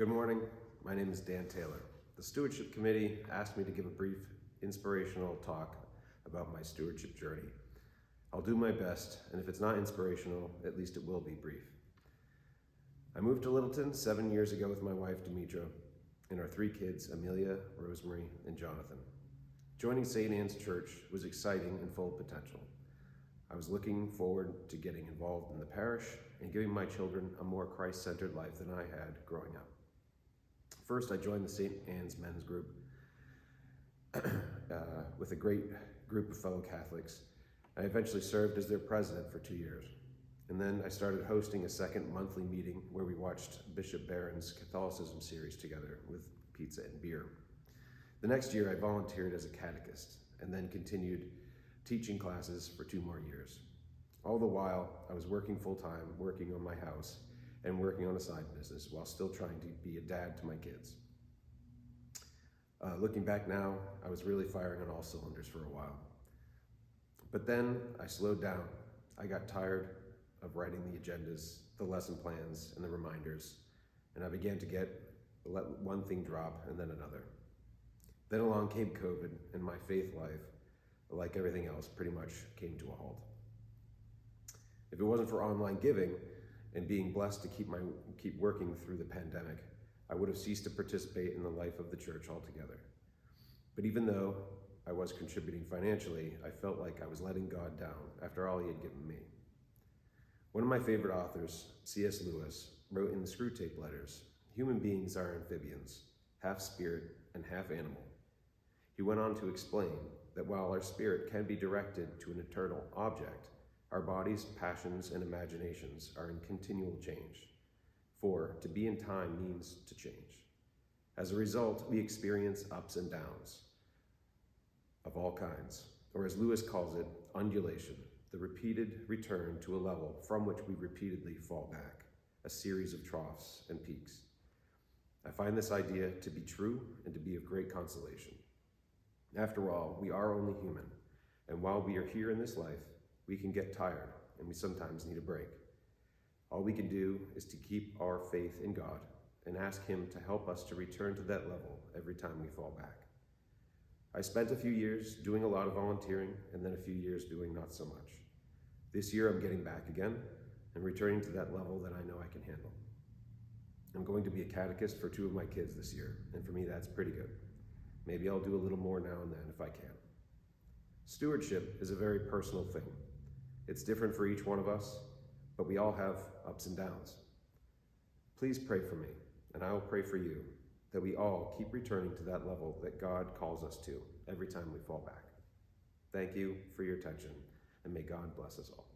Good morning. My name is Dan Taylor. The Stewardship Committee asked me to give a brief inspirational talk about my stewardship journey. I'll do my best, and if it's not inspirational, at least it will be brief. I moved to Littleton 7 years ago with my wife, Demetra, and our 3 kids, Amelia, Rosemary, and Jonathan. Joining St. Anne's Church was exciting and full of potential. I was looking forward to getting involved in the parish and giving my children a more Christ-centered life than I had growing up. First, I joined the St. Anne's men's group with a great group of fellow Catholics. I eventually served as their president for 2 years. And then I started hosting a second monthly meeting where we watched Bishop Barron's Catholicism series together with pizza and beer. The next year, I volunteered as a catechist and then continued teaching classes for 2 more years. All the while, I was working full-time, working on my house, and working on a side business while still trying to be a dad to my kids. Looking back now, I was really firing on all cylinders for a while. But then I slowed down. I got tired of writing the agendas, the lesson plans, and the reminders, and I began to let one thing drop and then another. Then along came COVID, and my faith life, like everything else, pretty much came to a halt. If it wasn't for online giving and being blessed to keep working through the pandemic, I would have ceased to participate in the life of the church altogether. But even though I was contributing financially, I felt like I was letting God down after all he had given me. One of my favorite authors, C.S. Lewis, wrote in the Screwtape Letters, "Human beings are amphibians, half spirit and half animal." He went on to explain that while our spirit can be directed to an eternal object, our bodies, passions, and imaginations are in continual change. For to be in time means to change. As a result, we experience ups and downs of all kinds, or as Lewis calls it, undulation, the repeated return to a level from which we repeatedly fall back, a series of troughs and peaks. I find this idea to be true and to be of great consolation. After all, we are only human, and while we are here in this life, we can get tired, and we sometimes need a break. All we can do is to keep our faith in God and ask him to help us to return to that level every time we fall back. I spent a few years doing a lot of volunteering and then a few years doing not so much. This year I'm getting back again and returning to that level that I know I can handle. I'm going to be a catechist for 2 of my kids this year, and for me that's pretty good. Maybe I'll do a little more now and then if I can. Stewardship is a very personal thing. It's different for each one of us, but we all have ups and downs. Please pray for me, and I will pray for you, that we all keep returning to that level that God calls us to every time we fall back. Thank you for your attention, and may God bless us all.